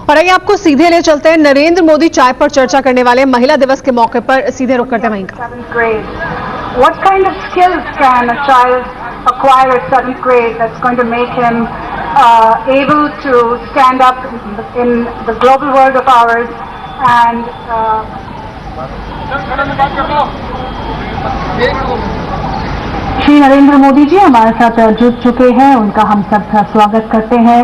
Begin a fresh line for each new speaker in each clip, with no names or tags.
और आइए आपको सीधे ले चलते हैं नरेंद्र मोदी चाय पर चर्चा करने वाले महिला दिवस के मौके पर सीधे रुक करते हैं वहीं का।
What kind of skills can a child acquire at 7th grade that's going to make him able to stand up in the global world of ours and Shri Narendra Modi ji हमारे साथ जुड़ चुके हैं, उनका हम सब स्वागत करते हैं।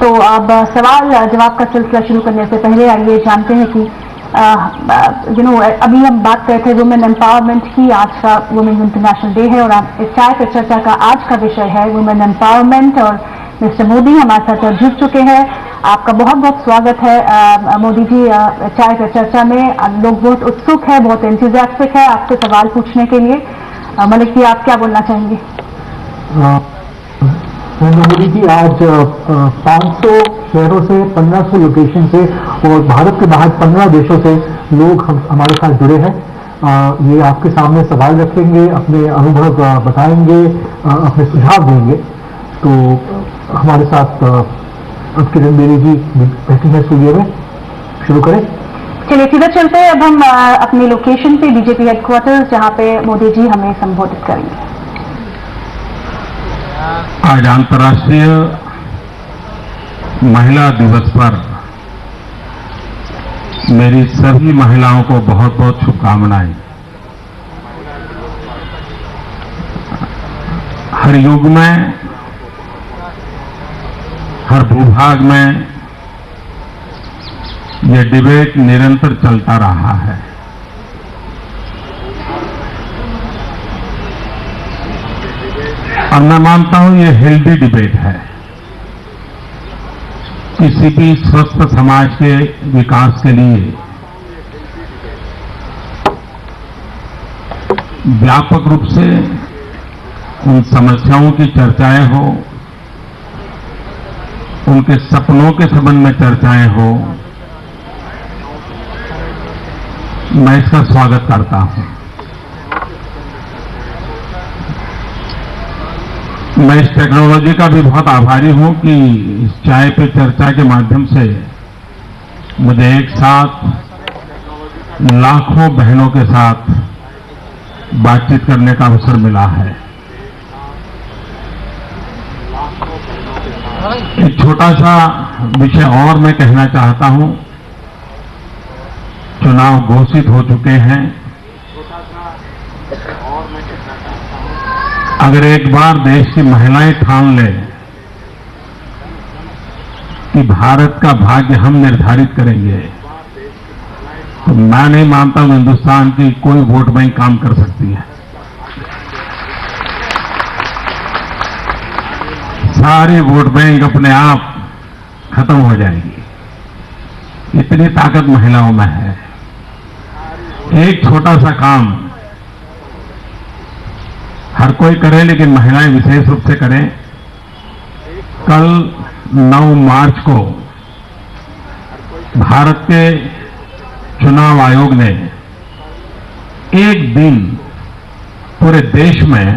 तो अब सवाल जवाब का सिलसिला शुरू करने से पहले आइए जानते हैं कि अभी हम बात कर रहे थे वुमेन एम्पावरमेंट की। आज का वुमेन इंटरनेशनल डे है और इस चाय पे चर्चा का आज का विषय है वुमेन एम्पावरमेंट और मिस्टर मोदी हमारे साथ जुड़ चुके हैं। आपका बहुत बहुत स्वागत है मोदी जी चाय पे चर्चा में। लोग बहुत उत्सुक है, बहुत एंथुसियास्टिक है आपसे सवाल पूछने के लिए। मलिक जी, आप क्या बोलना चाहेंगे?
मोदी जी, आज 500 शहरों से 1500 लोकेशन से और भारत के बाहर 15 देशों से लोग हमारे साथ जुड़े हैं। ये आपके सामने सवाल रखेंगे, अपने अनुभव बताएंगे, अपने सुझाव देंगे। तो हमारे साथ किरण बेरी जी बैठी है स्टूडियो में। शुरू करें?
चलिए सीधा चलते हैं अब हम अपनी लोकेशन पे, बीजेपी हेडक्वार्टर, जहां पे मोदी जी हमें संबोधित करेंगे।
आज अंतर्राष्ट्रीय महिला दिवस पर मेरी सभी महिलाओं को बहुत बहुत शुभकामनाएं। हर युग में, हर भूभाग में यह डिबेट निरंतर चलता रहा है। और मैं मानता हूं यह हेल्दी डिबेट है। किसी भी स्वस्थ समाज के विकास के लिए व्यापक रूप से उन समस्याओं की चर्चाएं हो, उनके सपनों के संबंध में चर्चाएं हो, मैं इसका स्वागत करता हूं। मैं इस टेक्नोलॉजी का भी बहुत आभारी हूं कि इस चाय पे चर्चा के माध्यम से मुझे एक साथ लाखों बहनों के साथ बातचीत करने का अवसर मिला है। एक छोटा सा विषय और मैं कहना चाहता हूं। चुनाव घोषित हो चुके हैं। अगर एक बार देश की महिलाएं ठान लें कि भारत का भाग्य हम निर्धारित करेंगे, तो मैं नहीं मानता हूं हिंदुस्तान की कोई वोट बैंक काम कर सकती है। सारी वोट बैंक अपने आप खत्म हो जाएगी। इतनी ताकत महिलाओं में है। एक छोटा सा काम हर कोई करे, लेकिन महिलाएं विशेष रूप से करें। कल 9 मार्च को भारत के चुनाव आयोग ने एक दिन पूरे देश में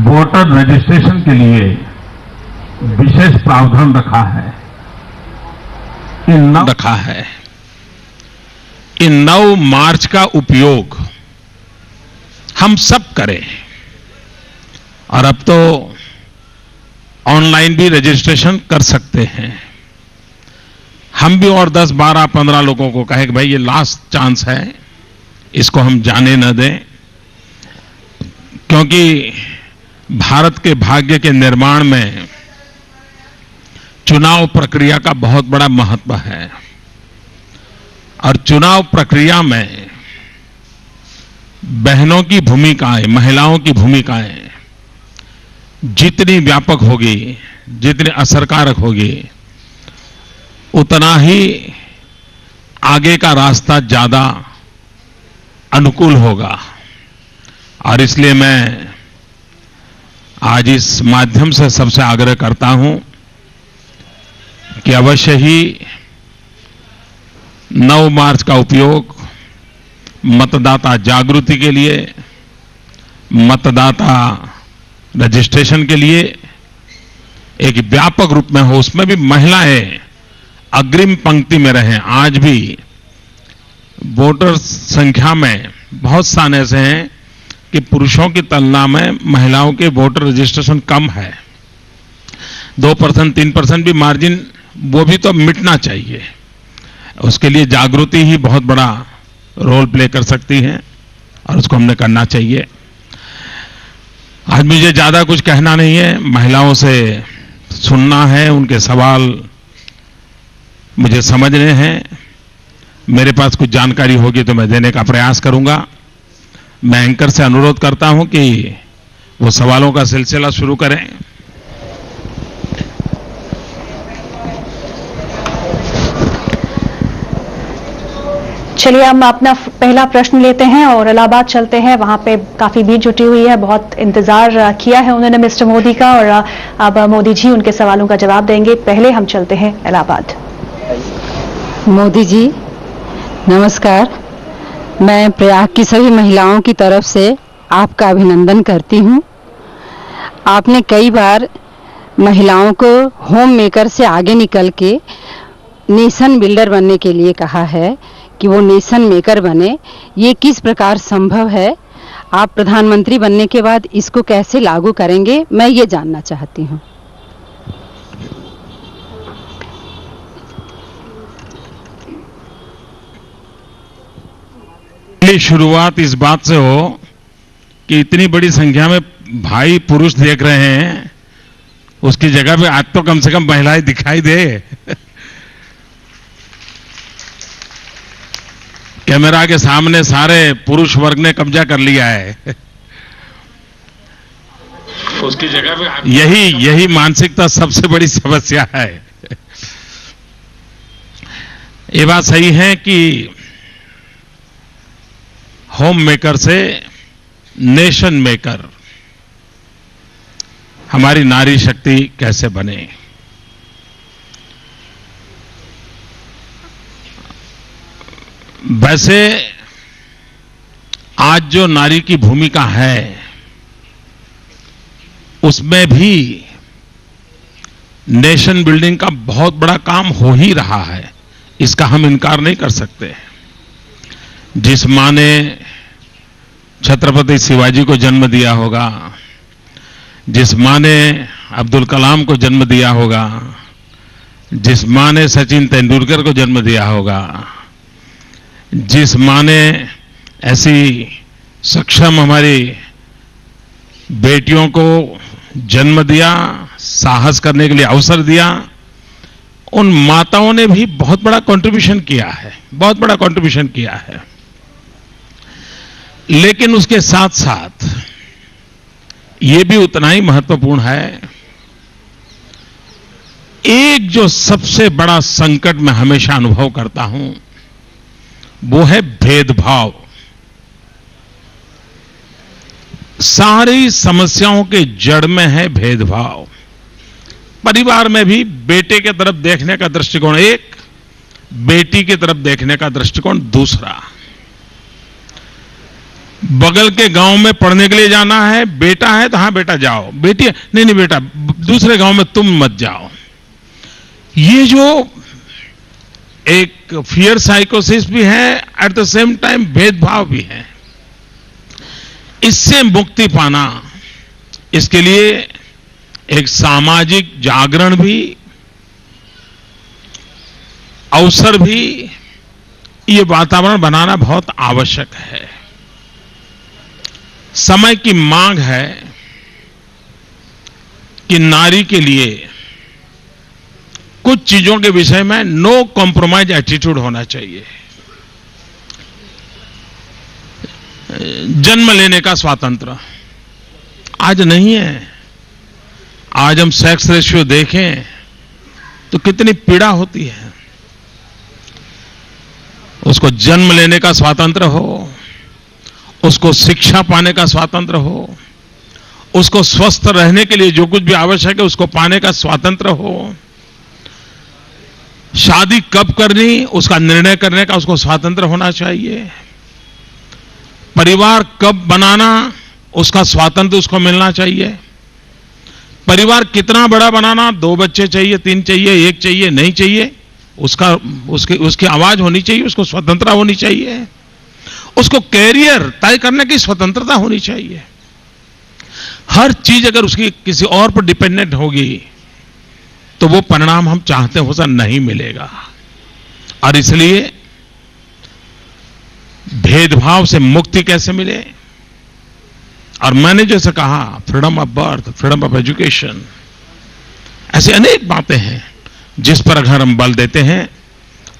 वोटर रजिस्ट्रेशन के लिए विशेष प्रावधान रखा है। इन 9 मार्च का उपयोग हम सब करें। और अब तो ऑनलाइन भी रजिस्ट्रेशन कर सकते हैं। हम भी और 10, 12, 15 लोगों को कहें कि भाई ये लास्ट चांस है, इसको हम जाने न दें, क्योंकि भारत के भाग्य के निर्माण में चुनाव प्रक्रिया का बहुत बड़ा महत्व है। और चुनाव प्रक्रिया में बहनों की भूमिकाएं, महिलाओं की भूमिकाएं जितनी व्यापक होगी, जितनी असरकारक होगी, उतना ही आगे का रास्ता ज्यादा अनुकूल होगा। और इसलिए मैं आज इस माध्यम से सबसे आग्रह करता हूं कि अवश्य ही 9 मार्च का उपयोग मतदाता जागृति के लिए, मतदाता रजिस्ट्रेशन के लिए एक व्यापक रूप में हो, उसमें भी महिलाएं अग्रिम पंक्ति में रहें। आज भी वोटर संख्या में बहुत स्थान ऐसे हैं कि पुरुषों की तुलना में महिलाओं के वोटर रजिस्ट्रेशन कम है। 2%, 3% भी मार्जिन, वो भी तो मिटना चाहिए। उसके लिए जागृति ही बहुत बड़ा रोल प्ले कर सकती है और उसको हमने करना चाहिए। आज मुझे ज्यादा कुछ कहना नहीं है, महिलाओं से सुनना है, उनके सवाल मुझे समझने हैं। मेरे पास कुछ जानकारी होगी तो मैं देने का प्रयास करूंगा। मैं एंकर से अनुरोध करता हूं कि वो सवालों का सिलसिला शुरू करें।
चलिए हम अपना पहला प्रश्न लेते हैं और इलाहाबाद चलते हैं। वहां पे काफी भीड़ जुटी हुई है, बहुत इंतजार किया है उन्होंने मिस्टर मोदी का, और अब मोदी जी उनके सवालों का जवाब देंगे। पहले हम चलते हैं इलाहाबाद।
मोदी जी नमस्कार। मैं प्रयाग की सभी महिलाओं की तरफ से आपका अभिनंदन करती हूं। आपने कई बार महिलाओं को होम मेकर से आगे निकल के नेशन बिल्डर बनने के लिए कहा है कि वो नेशन मेकर बने। ये किस प्रकार संभव है? आप प्रधानमंत्री बनने के बाद इसको कैसे लागू करेंगे, मैं ये जानना चाहती हूँ।
शुरुआत इस बात से हो कि इतनी बड़ी संख्या में भाई पुरुष देख रहे हैं, उसकी जगह पे आज तो कम से कम महिलाएं दिखाई दे। कैमरा के सामने सारे पुरुष वर्ग ने कब्जा कर लिया है। उसकी जगह पे यही मानसिकता सबसे बड़ी समस्या है। ये बात सही है कि होम मेकर से नेशन मेकर हमारी नारी शक्ति कैसे बने। वैसे आज जो नारी की भूमिका है उसमें भी नेशन बिल्डिंग का बहुत बड़ा काम हो ही रहा है, इसका हम इनकार नहीं कर सकते। जिस मां ने छत्रपति शिवाजी को जन्म दिया होगा, जिस मां ने अब्दुल कलाम को जन्म दिया होगा, जिस मां ने सचिन तेंदुलकर को जन्म दिया होगा, जिस मां ने ऐसी सक्षम हमारी बेटियों को जन्म दिया, साहस करने के लिए अवसर दिया, उन माताओं ने भी बहुत बड़ा कंट्रीब्यूशन किया है, बहुत बड़ा कंट्रीब्यूशन किया है। लेकिन उसके साथ साथ ये भी उतना ही महत्वपूर्ण है, एक जो सबसे बड़ा संकट मैं हमेशा अनुभव करता हूं वो है भेदभाव। सारी समस्याओं के जड़ में है भेदभाव। परिवार में भी बेटे की तरफ देखने का दृष्टिकोण एक, बेटी की तरफ देखने का दृष्टिकोण दूसरा। बगल के गांव में पढ़ने के लिए जाना है, बेटा है तो हां बेटा जाओ, बेटी नहीं बेटा दूसरे गांव में तुम मत जाओ। ये जो एक फियर साइकोसिस भी है, एट द सेम टाइम भेदभाव भी है। इससे मुक्ति पाना, इसके लिए एक सामाजिक जागरण भी, अवसर भी, ये वातावरण बनाना बहुत आवश्यक है। समय की मांग है कि नारी के लिए कुछ चीजों के विषय में नो कॉम्प्रोमाइज एटीट्यूड होना चाहिए। जन्म लेने का स्वातंत्र आज नहीं है। आज हम सेक्स रेशियो देखें तो कितनी पीड़ा होती है। उसको जन्म लेने का स्वातंत्र हो, उसको शिक्षा पाने का स्वातंत्र हो, उसको स्वस्थ रहने के लिए जो कुछ भी आवश्यक है उसको पाने का स्वातंत्र हो, शादी कब करनी उसका निर्णय करने का उसको स्वातंत्र होना चाहिए, परिवार कब बनाना उसका स्वातंत्र उसको मिलना चाहिए, परिवार कितना बड़ा बनाना, 2 बच्चे चाहिए, 3 चाहिए, 1 चाहिए, नहीं चाहिए, उसकी आवाज होनी चाहिए, उसको स्वतंत्रता होनी चाहिए, उसको कैरियर तय करने की स्वतंत्रता होनी चाहिए। हर चीज अगर उसकी किसी और पर डिपेंडेंट होगी तो वो परिणाम हम चाहते हैं वैसा नहीं मिलेगा। और इसलिए भेदभाव से मुक्ति कैसे मिले, और मैंने जैसे कहा freedom of birth, freedom of education, ऐसे अनेक बातें हैं जिस पर अगर हम बल देते हैं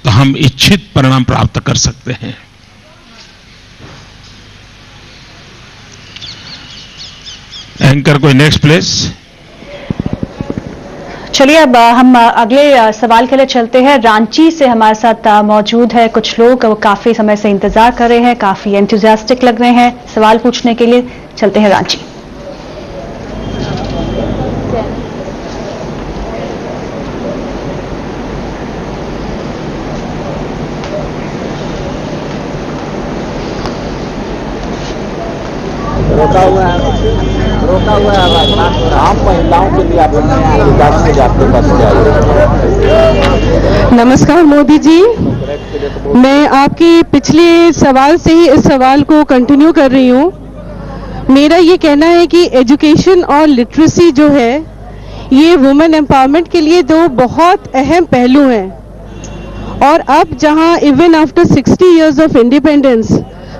तो हम इच्छित परिणाम प्राप्त कर सकते हैं। एंकर कोई नेक्स्ट प्लेस।
चलिए अब हम अगले सवाल के लिए चलते हैं। रांची से हमारे साथ मौजूद है कुछ लोग, वो काफी समय से इंतजार कर रहे हैं, काफी एंथुजियास्टिक लग रहे हैं सवाल पूछने के लिए। चलते हैं रांची।
रोका हुआ है आम महिलाओं के लिए आपके पास क्या है?
नमस्कार मोदी जी, मैं आपके पिछले सवाल से ही इस सवाल को कंटिन्यू कर रही हूँ। मेरा ये कहना है कि एजुकेशन और लिटरेसी जो है ये वुमेन एम्पावरमेंट के लिए 2 बहुत अहम पहलू हैं। और अब जहाँ even after 60 years of independence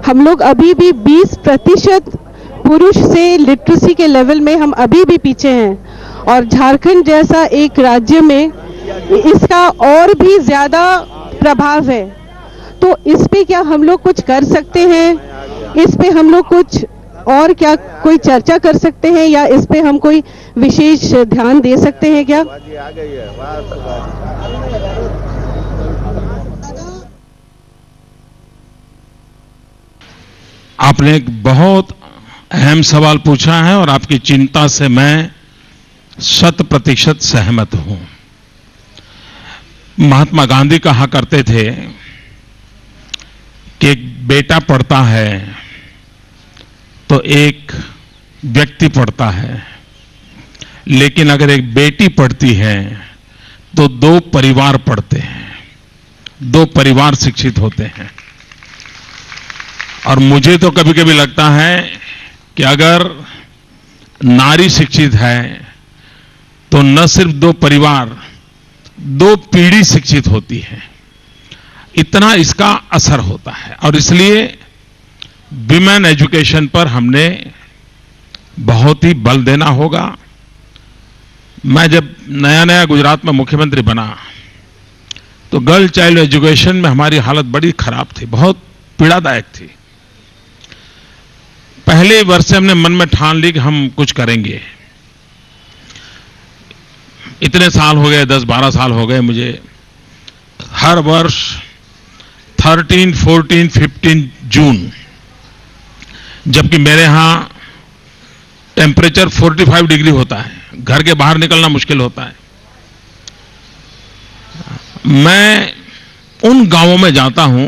हम लोग अभी भी 20% पुरुष से लिटरेसी के लेवल में हम अभी भी पीछे हैं, और झारखंड जैसा एक राज्य में इसका और भी ज्यादा प्रभाव है। तो इस पे क्या हम लोग कुछ कर सकते हैं? इस पे हम लोग कुछ और क्या कोई चर्चा कर सकते हैं, या इस पे हम कोई विशेष ध्यान दे सकते हैं क्या?
आपने एक बहुत अहम सवाल पूछा है और आपकी चिंता से मैं 100% सहमत हूं। महात्मा गांधी कहा करते थे कि एक बेटा पढ़ता है तो एक व्यक्ति पढ़ता है, लेकिन अगर एक बेटी पढ़ती है तो 2 परिवार पढ़ते हैं, 2 परिवार शिक्षित होते हैं। और मुझे तो कभी कभी लगता है कि अगर नारी शिक्षित है तो न सिर्फ 2 परिवार, 2 पीढ़ी शिक्षित होती है। इतना इसका असर होता है, और इसलिए विमेन एजुकेशन पर हमने बहुत ही बल देना होगा। मैं जब नया गुजरात में मुख्यमंत्री बना तो गर्ल चाइल्ड एजुकेशन में हमारी हालत बड़ी खराब थी, बहुत पीड़ादायक थी। पहले वर्ष से हमने मन में ठान ली कि हम कुछ करेंगे। इतने साल हो गए, 10-12 साल हो गए मुझे, हर वर्ष 13, 14, 15 जून, जबकि मेरे यहां टेम्परेचर 45 डिग्री होता है, घर के बाहर निकलना मुश्किल होता है, मैं उन गांवों में जाता हूं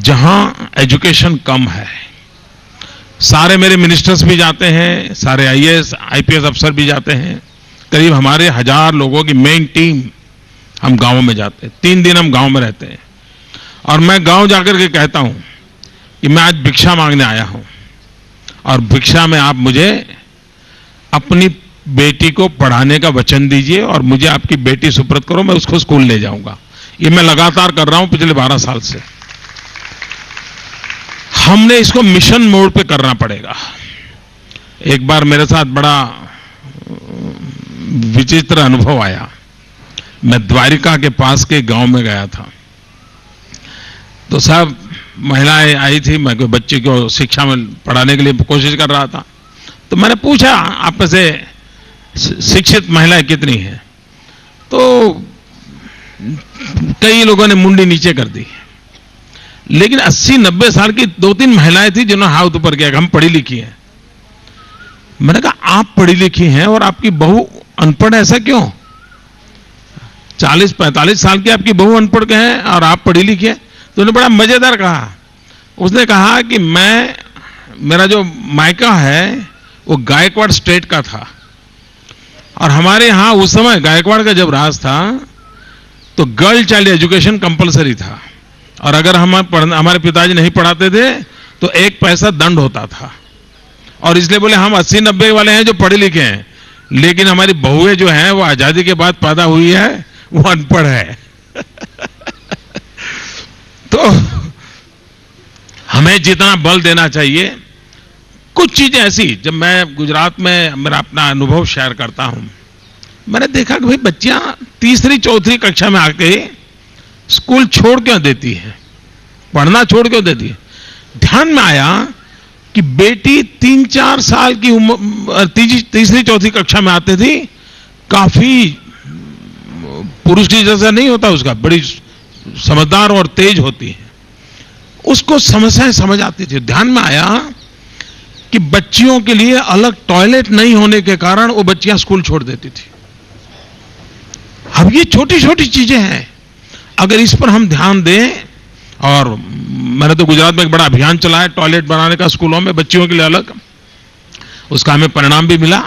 जहां एजुकेशन कम है। सारे मेरे मिनिस्टर्स भी जाते हैं, सारे आईएएस, आईपीएस अफसर भी जाते हैं। करीब हमारे 1000 लोगों की मेन टीम हम गांवों में जाते हैं। 3 दिन हम गांव में रहते हैं, और मैं गांव जाकर के कहता हूं कि मैं आज भिक्षा मांगने आया हूं, और भिक्षा में आप मुझे अपनी बेटी को पढ़ाने का वचन दीजिए, और मुझे आपकी बेटी सुपुर्द करो, मैं उसको स्कूल ले जाऊंगा। ये मैं लगातार कर रहा हूं पिछले 12 साल से। हमने इसको मिशन मोड पे करना पड़ेगा। एक बार मेरे साथ बड़ा विचित्र अनुभव आया। मैं द्वारिका के पास के गांव में गया था, तो सब महिलाएं आई थी, मैं कोई बच्चे को शिक्षा में पढ़ाने के लिए कोशिश कर रहा था। तो मैंने पूछा, आप में से शिक्षित महिलाएं कितनी हैं? तो कई लोगों ने मुंडी नीचे कर दी, लेकिन 80-90 साल की 2-3 महिलाएं थी जिन्होंने हाथ ऊपर किया, हम पढ़ी लिखी हैं। मैंने कहा, आप पढ़ी लिखी हैं और आपकी बहू अनपढ़, ऐसा क्यों? 40-45 साल की आपकी बहू अनपढ़ के हैं और आप पढ़ी लिखी हैं। तो उन्होंने बड़ा मजेदार कहा, उसने कहा कि मेरा जो मायका है वो गायकवाड़ स्टेट का था, और हमारे यहां उस समय गायकवाड़ का जब राज था तो गर्ल चाइल्ड एजुकेशन कंपलसरी था, और अगर हमारे पिताजी नहीं पढ़ाते थे तो 1 पैसा दंड होता था। और इसलिए बोले हम 80-90 वाले हैं जो पढ़े लिखे हैं, लेकिन हमारी बहुएं जो हैं वो आजादी के बाद पैदा हुई है, वो अनपढ़ है। तो हमें जितना बल देना चाहिए, कुछ चीजें ऐसी, जब मैं गुजरात में मेरा अपना अनुभव शेयर करता हूं, मैंने देखा कि भाई बच्चियां 3री-4थी कक्षा में आके स्कूल छोड़ क्यों देती है, पढ़ना छोड़ क्यों देती है। ध्यान में आया कि बेटी 3-4 साल की उम्र 3री-4थी कक्षा में आती थी, काफी पुरुष की जैसा नहीं होता उसका, बड़ी समझदार और तेज होती है, उसको समस्याएं समझ आती थी। ध्यान में आया कि बच्चियों के लिए अलग टॉयलेट नहीं होने के कारण वो बच्चियां स्कूल छोड़ देती थी। अब ये छोटी छोटी चीजें हैं, अगर इस पर हम ध्यान दें, और मैंने तो गुजरात में एक बड़ा अभियान चलाया टॉयलेट बनाने का स्कूलों में बच्चियों के लिए अलग, उसका हमें परिणाम भी मिला।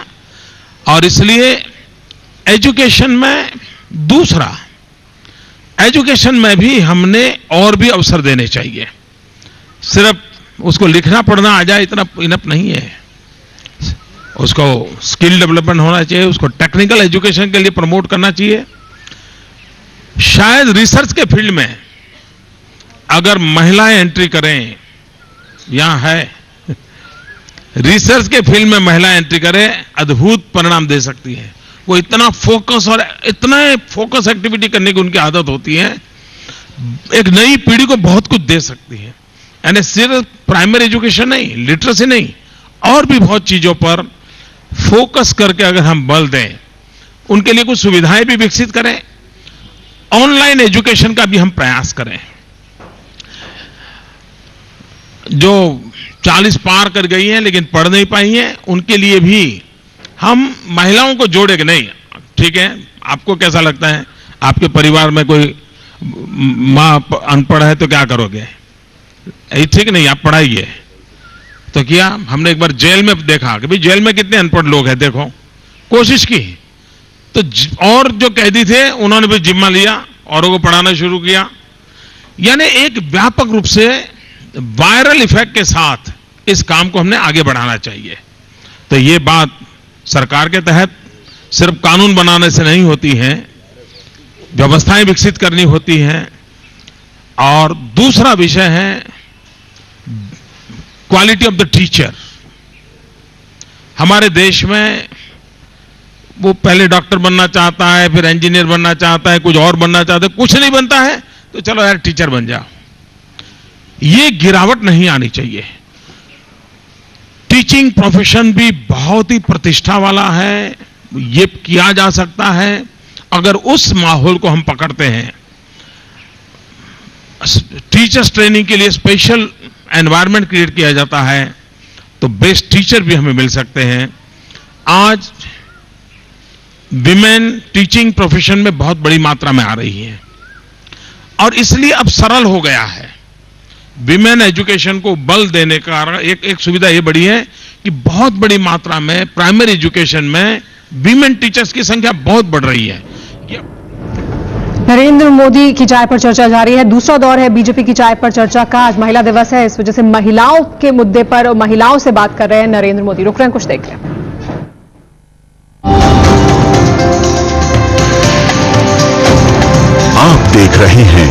और इसलिए एजुकेशन में, दूसरा एजुकेशन में भी हमने और भी अवसर देने चाहिए। सिर्फ उसको लिखना पढ़ना आ जाए इतना इनफ नहीं है, उसको स्किल डेवलपमेंट होना चाहिए, उसको टेक्निकल एजुकेशन के लिए प्रमोट करना चाहिए। शायद रिसर्च के फील्ड में अगर महिलाएं एंट्री करें, यहां है, रिसर्च के फील्ड में महिलाएं एंट्री करें, अद्भुत परिणाम दे सकती है। वो इतना फोकस और इतना फोकस एक्टिविटी करने की उनकी आदत होती है, एक नई पीढ़ी को बहुत कुछ दे सकती है। यानी सिर्फ प्राइमरी एजुकेशन नहीं, लिटरेसी नहीं, और भी बहुत चीजों पर फोकस करके अगर हम बल दें, उनके लिए कुछ सुविधाएं भी विकसित करें, ऑनलाइन एजुकेशन का भी हम प्रयास करें। जो 40 पार कर गई हैं लेकिन पढ़ नहीं पाई हैं, उनके लिए भी हम महिलाओं को जोड़े कि नहीं, ठीक है, आपको कैसा लगता है, आपके परिवार में कोई मां अनपढ़ है तो क्या करोगे, ठीक नहीं, आप पढ़ाइए। तो किया, हमने एक बार जेल में देखा कि भाई जेल में कितने अनपढ़ लोग हैं, देखो, कोशिश की, तो और जो कैदी थे उन्होंने भी जिम्मा लिया, औरों को पढ़ाना शुरू किया। यानी एक व्यापक रूप से वायरल इफेक्ट के साथ इस काम को हमने आगे बढ़ाना चाहिए। तो ये बात सरकार के तहत सिर्फ कानून बनाने से नहीं होती है, व्यवस्थाएं विकसित करनी होती हैं। और दूसरा विषय है क्वालिटी ऑफ द टीचर। हमारे देश में वो पहले डॉक्टर बनना चाहता है, फिर इंजीनियर बनना चाहता है, कुछ और बनना चाहता है, कुछ नहीं बनता है तो चलो यार टीचर बन जाओ। ये गिरावट नहीं आनी चाहिए। टीचिंग प्रोफेशन भी बहुत ही प्रतिष्ठा वाला है, ये किया जा सकता है अगर उस माहौल को हम पकड़ते हैं। टीचर्स ट्रेनिंग के लिए स्पेशल एनवायरनमेंट क्रिएट किया जाता है तो बेस्ट टीचर भी हमें मिल सकते हैं। आज विमेन टीचिंग प्रोफेशन में बहुत बड़ी मात्रा में आ रही हैं और इसलिए अब सरल हो गया है। विमेन एजुकेशन को बल देने का एक सुविधा यह बड़ी है कि बहुत बड़ी मात्रा में प्राइमरी एजुकेशन में विमेन टीचर्स की संख्या बहुत बढ़ रही है।
नरेंद्र मोदी की चाय पर चर्चा जारी है। दूसरा दौर है बीजेपी की चाय पर चर्चा का। आज महिला दिवस है, इस वजह से महिलाओं के मुद्दे पर और महिलाओं से बात कर रहे हैं नरेंद्र मोदी। रुक रहे हैं, कुछ देख लें।
आप देख रहे हैं